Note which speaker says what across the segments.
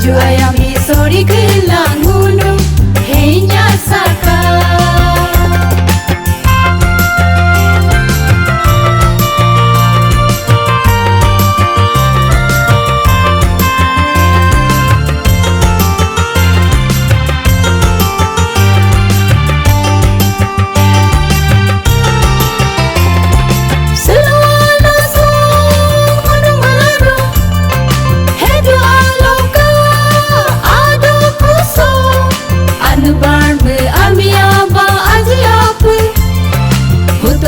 Speaker 1: Soju ayam isori gelang gunung, henya saka.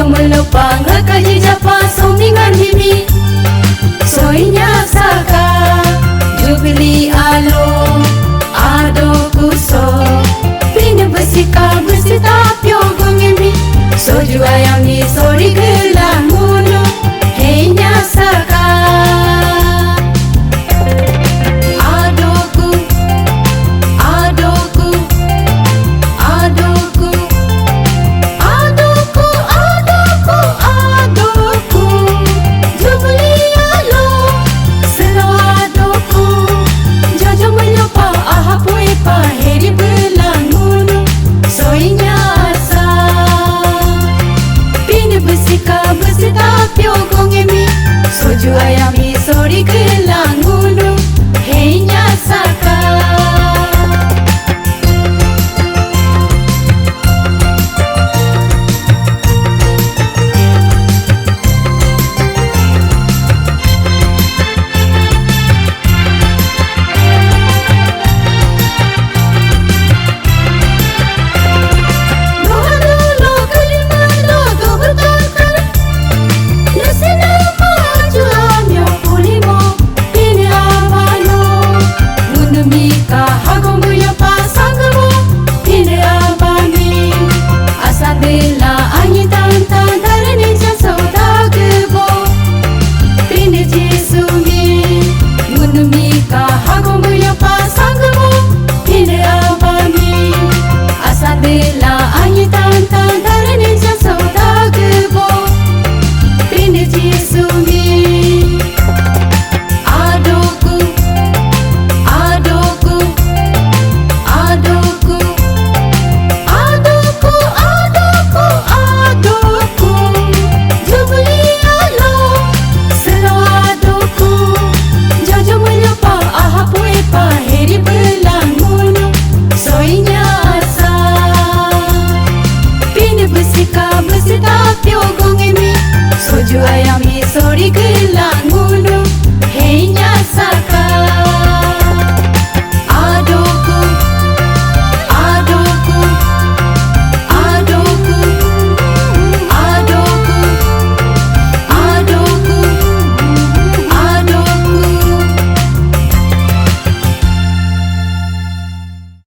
Speaker 1: Melopang kaji japa somingan himi soinya saka jubili alo ado kuso pin besika besita pyo gongemi soju ayam ni sori gelang mulu henya saka adoku adoku adoku soju ayam isori gelang gunung, henya saka. Soju ayam isori gelang